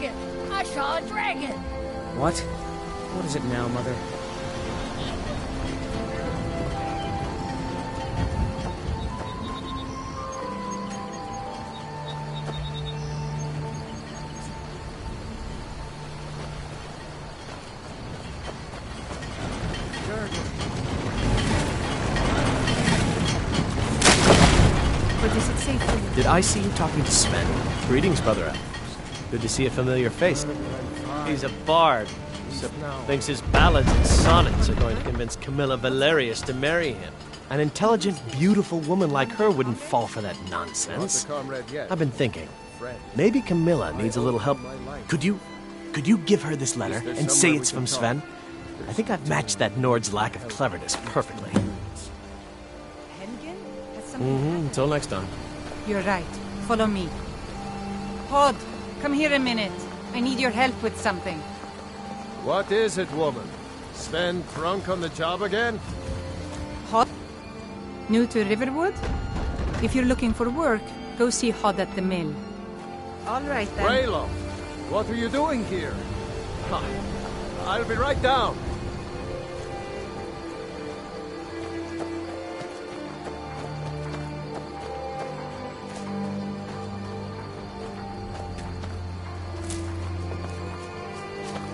dragon! I saw a dragon! What? What is it now, Mother? But is it safe for you? Did I see you talking to Sven? Greetings, Brother Athos. Good to see a familiar face. He's a bard. Thinks his ballads and sonnets are going to convince Camilla Valerius to marry him. An intelligent, beautiful woman like her wouldn't fall for that nonsense. I've been thinking, maybe Camilla needs a little help. Could you give her this letter and say it's from Sven? I think I've matched that Nord's lack of cleverness perfectly. Helgen? Has something Until next time. You're right. Follow me. Hod, come here a minute. I need your help with something. What is it, woman? Sven drunk on the job again? Hod? New to Riverwood? If you're looking for work, go see Hod at the mill. All right, then. Raylo, what are you doing here? I'll be right down.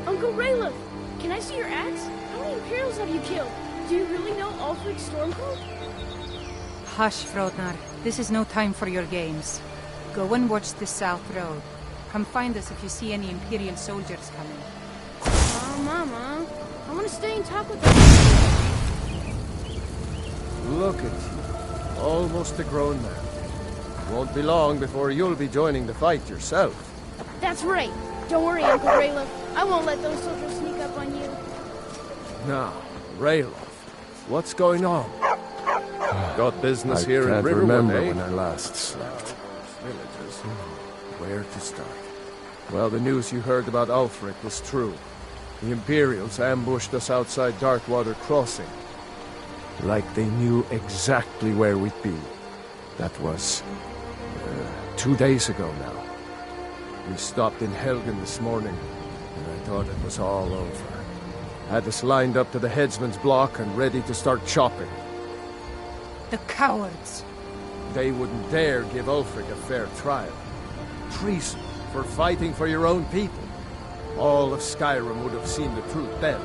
Uncle Raylo, can I see your axe? How many Imperials have you killed? Do you really know Ulfric Stormcloak? Hush, Frodnar. This is no time for your games. Go and watch the South Road. Come find us if you see any Imperial soldiers coming. Oh, Mama. I want to stay and talk with them. Look at you. Almost a grown man. Won't be long before you'll be joining the fight yourself. That's right. Don't worry, Uncle Raylo. I won't let those soldiers sneak up on you. Now, Raylo, what's going on? Got business here in Riverwood, remember eh? when I last slept. Villagers. Where to start? Well, the news you heard about Ulfric was true. The Imperials ambushed us outside Darkwater Crossing. Like they knew exactly where we'd be. That was... 2 days ago now. We stopped in Helgen this morning, and I thought it was all over. Had us lined up to the headsman's block and ready to start chopping. The cowards! They wouldn't dare give Ulfric a fair trial. Treason for fighting for your own people. All of Skyrim would have seen the truth then.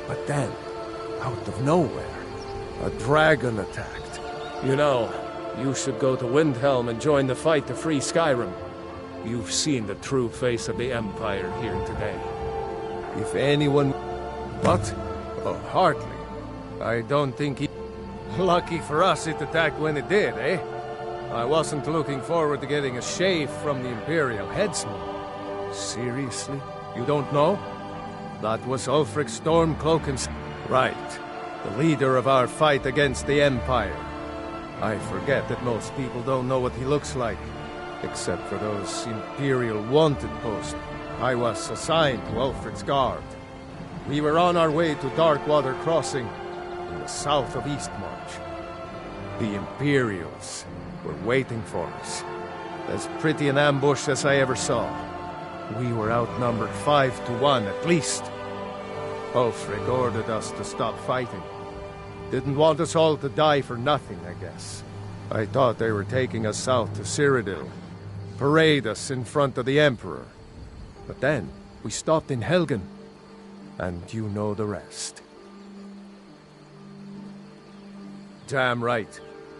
But then, out of nowhere, a dragon attacked. You know, you should go to Windhelm and join the fight to free Skyrim. You've seen the true face of the Empire here today. If anyone... What? Oh, hardly. I don't think he... Lucky for us it attacked when it did, eh? I wasn't looking forward to getting a shave from the Imperial headsman. Seriously? You don't know? That was Ulfric Stormcloak himself. Right. The leader of our fight against the Empire. I forget that most people don't know what he looks like. Except for those Imperial wanted posts. I was assigned to Ulfric's guard. We were on our way to Darkwater Crossing, in the south of Eastmarch. The Imperials were waiting for us. As pretty an ambush as I ever saw. We were outnumbered 5-1 at least. Ulfric ordered us to stop fighting. Didn't want us all to die for nothing, I guess. I thought they were taking us south to Cyrodiil. Parade us in front of the Emperor. But then, we stopped in Helgen. And you know the rest. Damn right.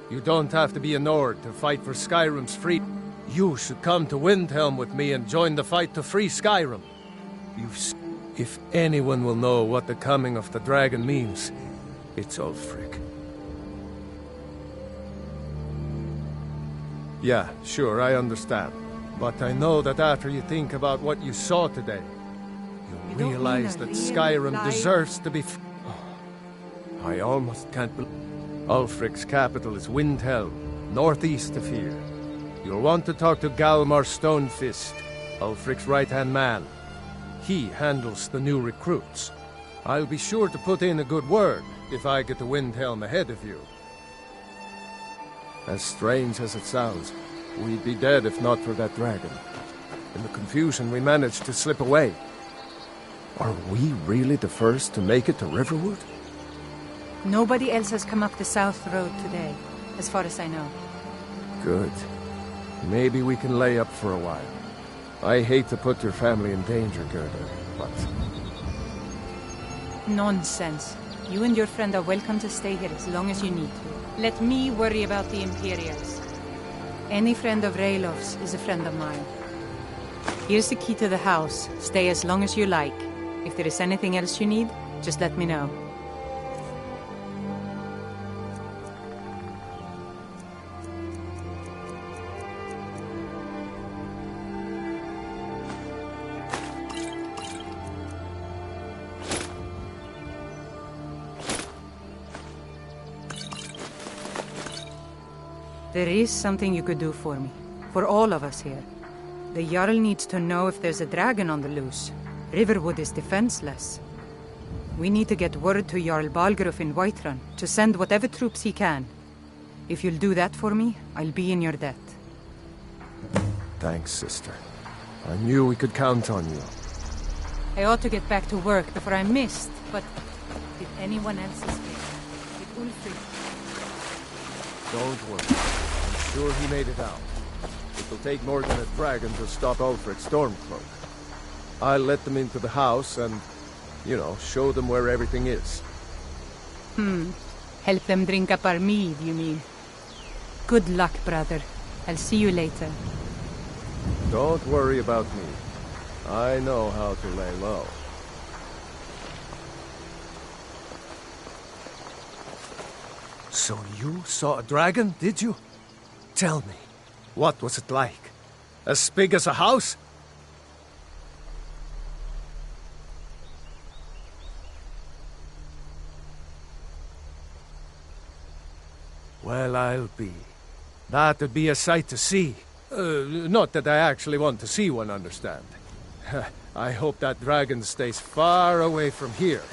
You don't have to be a Nord to fight for Skyrim's freedom. You should come to Windhelm with me and join the fight to free Skyrim. If anyone will know what the coming of the dragon means, it's Ulfric. Yeah, sure, I understand. But I know that after you think about what you saw today, you'll realize that Skyrim deserves to be I almost can't believe... Ulfric's capital is Windhelm, northeast of here. You'll want to talk to Galmar Stonefist, Ulfric's right-hand man. He handles the new recruits. I'll be sure to put in a good word if I get to Windhelm ahead of you. As strange as it sounds, we'd be dead if not for that dragon. In the confusion, we managed to slip away. Are we really the first to make it to Riverwood? Nobody else has come up the South Road today, as far as I know. Good. Maybe we can lay up for a while. I hate to put your family in danger, Gerda, but... Nonsense. You and your friend are welcome to stay here as long as you need to. Let me worry about the Imperials. Any friend of Raylof's is a friend of mine. Here's the key to the house. Stay as long as you like. If there is anything else you need, just let me know. There is something you could do for me. For all of us here. The Jarl needs to know if there's a dragon on the loose. Riverwood is defenseless. We need to get word to Jarl Balgruuf in Whiterun to send whatever troops he can. If you'll do that for me, I'll be in your debt. Thanks, sister. I knew we could count on you. I ought to get back to work before I missed, but did anyone else escape? Did Ulfric? Don't worry. I'm sure he made it out. It'll take more than a dragon to stop Ulfric's Stormcloak. I'll let them into the house and, you know, show them where everything is. Help them drink up our mead, you mean? Good luck, brother. I'll see you later. Don't worry about me. I know how to lay low. So you saw a dragon, did you? Tell me, what was it like? As big as a house? Well, I'll be. That'd be a sight to see. Not that I actually want to see one, understand. I hope that dragon stays far away from here.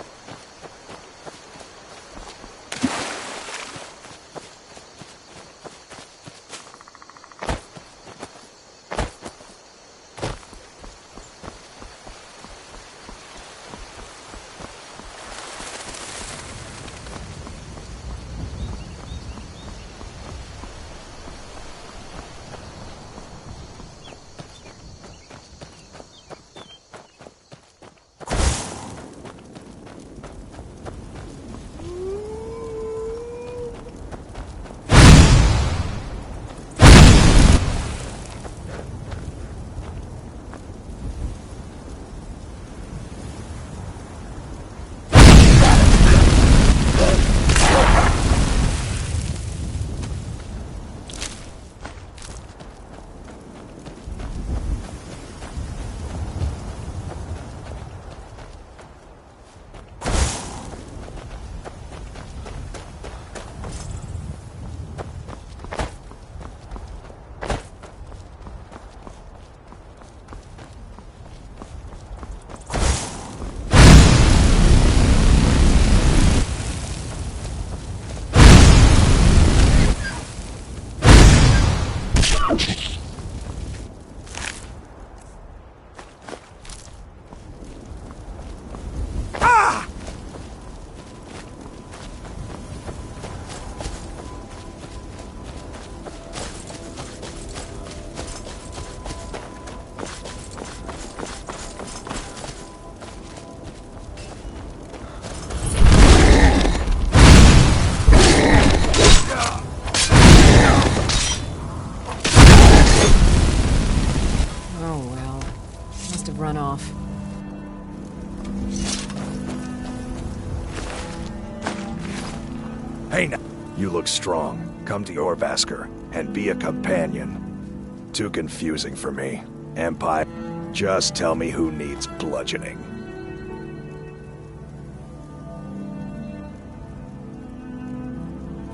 Run off. Hey now, you look strong. Come to Jorrvaskr and be a companion. Too confusing for me. Empire, just tell me who needs bludgeoning.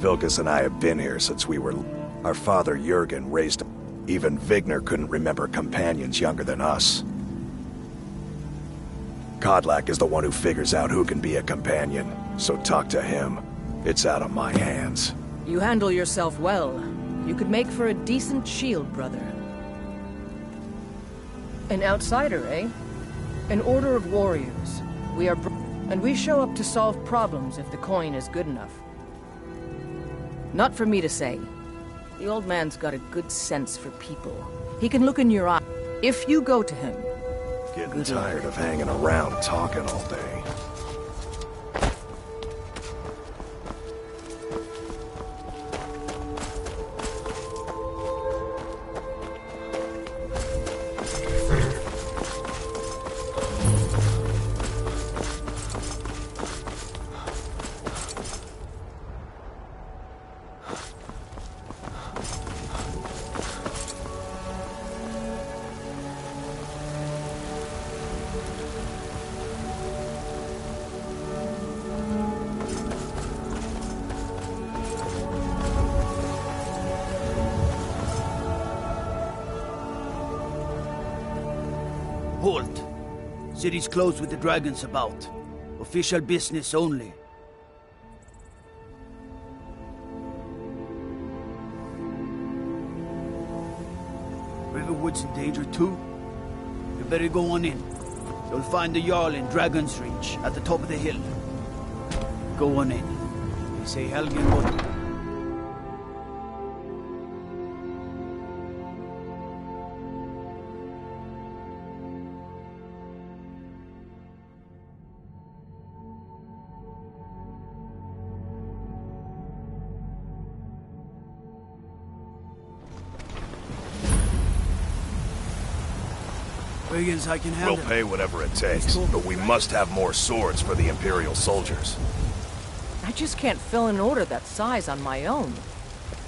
Vilkas and I have been here since we were... Our father Jurgen raised... Even Vigner couldn't remember companions younger than us. Kodlak is the one who figures out who can be a companion, so talk to him. It's out of my hands. You handle yourself well. You could make for a decent shield, brother. An outsider, eh? An order of warriors. We are and we show up to solve problems if the coin is good enough. Not for me to say. The old man's got a good sense for people. He can look in your eye. If you go to him... Getting tired of hanging around talking all day. Halt! City's closed with the dragons about. Official business only. Riverwood's in danger too? You better go on in. You'll find the Jarl in Dragon's Reach, at the top of the hill. Go on in. They say Helgen would... Brigands I can handle. We'll pay whatever it takes, but we must have more swords for the Imperial soldiers. I just can't fill an order that size on my own.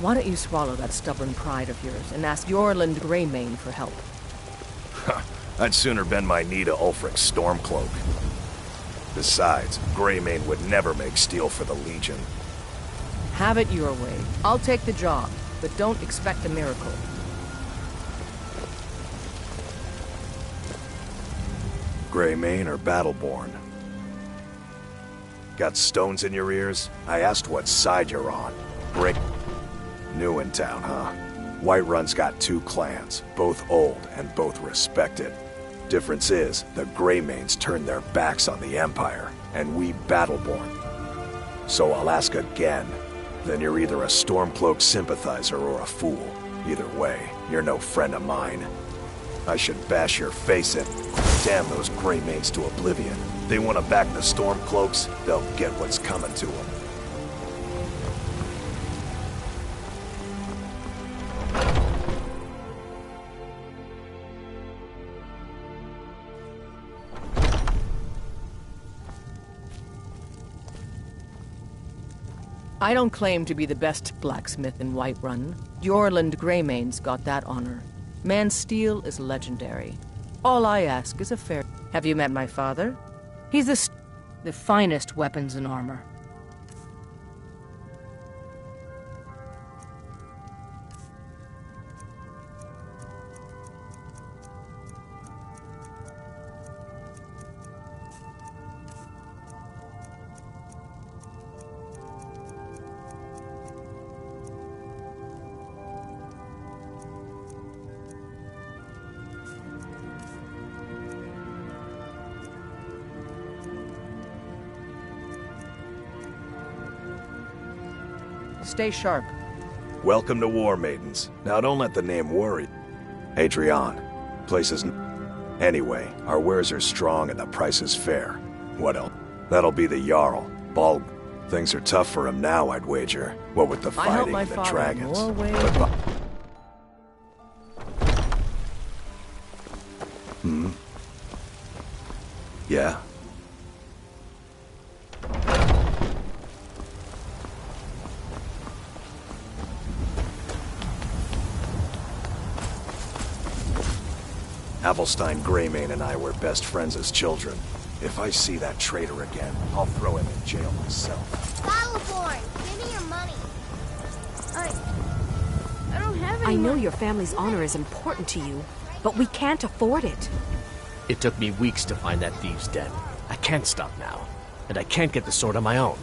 Why don't you swallow that stubborn pride of yours and ask Jorlund Greymane for help? I'd sooner bend my knee to Ulfric's Stormcloak. Besides, Greymane would never make steel for the Legion. Have it your way. I'll take the job, but don't expect a miracle. Greymane or Battleborn? Got stones in your ears? I asked what side you're on. New in town, huh? Whiterun's got two clans, both old and both respected. Difference is, the Greymanes turned their backs on the Empire, and we Battleborn. So I'll ask again. Then you're either a Stormcloak sympathizer or a fool. Either way, you're no friend of mine. I should bash your face in. Damn those Greymanes to oblivion. They want to back the Stormcloaks, they'll get what's coming to them. I don't claim to be the best blacksmith in Whiterun. Jorlund Greymane's got that honor. Man's steel is legendary. All I ask is a fair... Have you met my father? He's the finest weapons and armor. Stay sharp. Welcome to War Maidens. Now don't let the name worry. Adrian. Place is... Anyway, our wares are strong and the price is fair. What else? That'll be the Jarl. Balg. Things are tough for him now, I'd wager. What with the fighting and the dragons. Yeah? Avelstein Greymane and I were best friends as children. If I see that traitor again, I'll throw him in jail myself. Battleborn, give me your money. I don't have any I know money. your family's honor is important to you, but we can't afford it. It took me weeks to find that thieves' den. I can't stop now, and I can't get the sword on my own.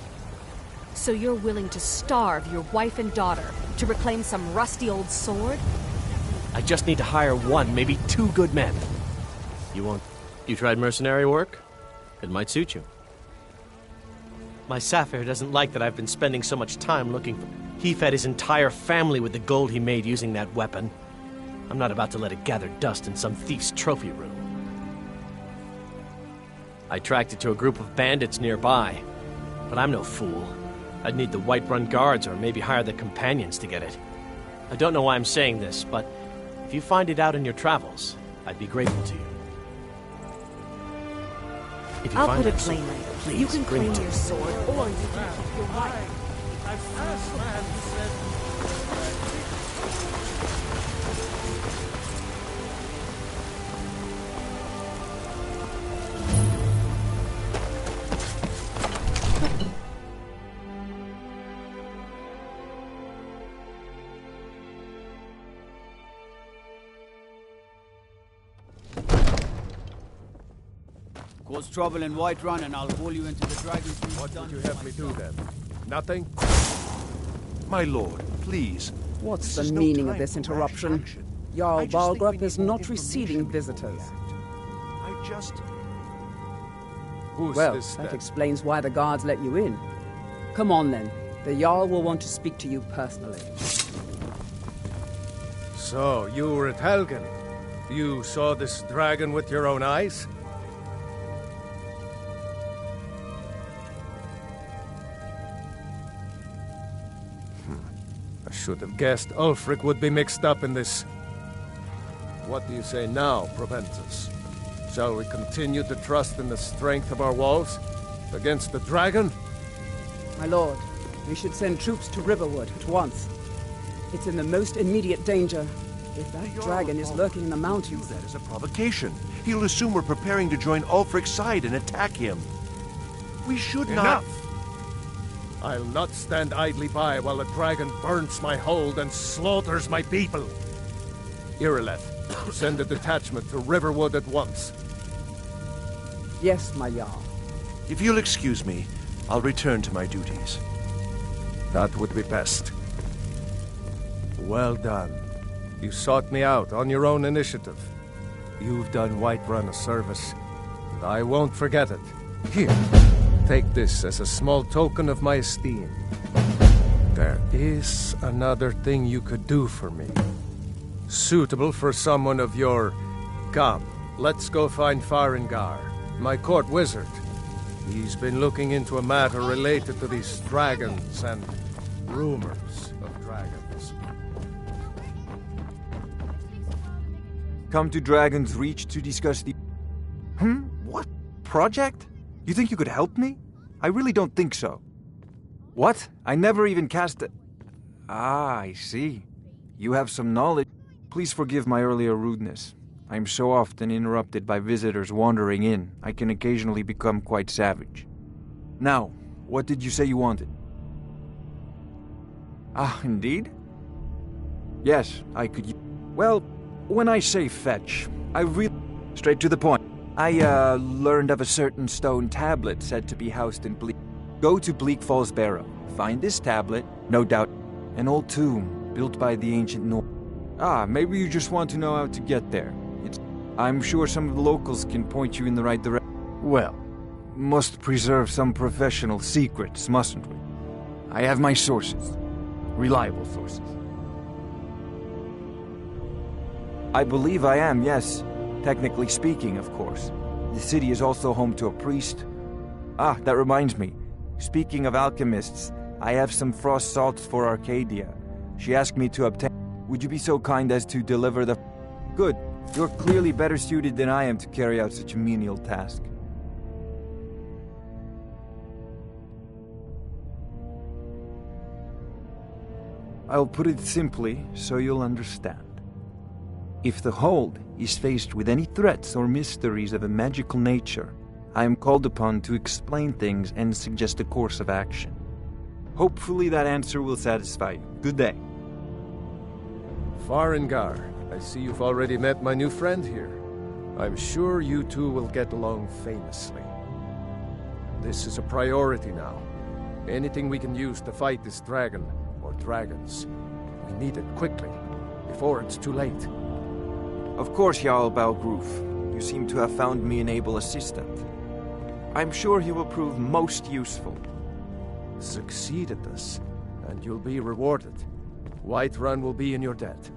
So you're willing to starve your wife and daughter to reclaim some rusty old sword? I just need to hire one, maybe two good men. You tried mercenary work? It might suit you. My Sapphire doesn't like that I've been spending so much time looking for... He fed his entire family with the gold he made using that weapon. I'm not about to let it gather dust in some thief's trophy room. I tracked it to a group of bandits nearby, but I'm no fool. I'd need the Whiterun guards or maybe hire the companions to get it. I don't know why I'm saying this, but if you find it out in your travels, I'd be grateful to you. If you I'll find put it that sword, plainly. please You can bring claim it to your me. sword, or you can keep your wife. Cause trouble in Whiterun and I'll haul you into the Dragon's Reach. What would you have me do then? Nothing? My lord, please. What's This the is no meaning time of this for rash interruption? action. Jarl I just think we Balgrup need is more not receiving information before we visitors. act. I just... Who's Well, this that then? explains why the guards let you in. Come on then. The Jarl will want to speak to you personally. So, you were at Helgen. You saw this dragon with your own eyes? I should have guessed Ulfric would be mixed up in this. What do you say now, Proventus? Shall we continue to trust in the strength of our walls against the dragon? My lord, we should send troops to Riverwood at once. It's in the most immediate danger. If that dragon is lurking in the mountains... That is a provocation. He'll assume we're preparing to join Ulfric's side and attack him. We should not... Enough! I'll not stand idly by while the dragon burns my hold and slaughters my people. Irileth, send a detachment to Riverwood at once. Yes, my Jarl. If you'll excuse me, I'll return to my duties. That would be best. Well done. You sought me out on your own initiative. You've done Whiterun a service, and I won't forget it. Here, take this as a small token of my esteem. There is another thing you could do for me. Suitable for someone of your... Come, let's go find Farengar, my court wizard. He's been looking into a matter related to these dragons and rumors of dragons. Come to Dragon's Reach to discuss the... What? Project? You think you could help me? I really don't think so. What? I never even cast a... Ah, I see. You have some knowledge. Please forgive my earlier rudeness. I'm so often interrupted by visitors wandering in, I can occasionally become quite savage. Now, what did you say you wanted? Ah, indeed? Yes, I could... Well, when I say fetch, I really... Straight to the point. I, learned of a certain stone tablet said to be housed in Bleak... Go to Bleak Falls Barrow. Find this tablet, no doubt, an old tomb built by the ancient North. Ah, maybe you just want to know how to get there. I'm sure some of the locals can point you in the right direction. Well, must preserve some professional secrets, mustn't we? I have my sources. Reliable sources. I believe I am, yes. Technically speaking, of course. The city is also home to a priest. Ah, that reminds me. Speaking of alchemists, I have some frost salts for Arcadia. She asked me to obtain... Would you be so kind as to deliver the... Good. You're clearly better suited than I am to carry out such a menial task. I'll put it simply so you'll understand. If the Hold is faced with any threats or mysteries of a magical nature, I am called upon to explain things and suggest a course of action. Hopefully that answer will satisfy you. Good day. Farengar, I see you've already met my new friend here. I'm sure you two will get along famously. This is a priority now. Anything we can use to fight this dragon, or dragons, we need it quickly, before it's too late. Of course, Jarl Balgruf. You seem to have found me an able assistant. I'm sure he will prove most useful. Succeed at this, and you'll be rewarded. Whiterun will be in your debt.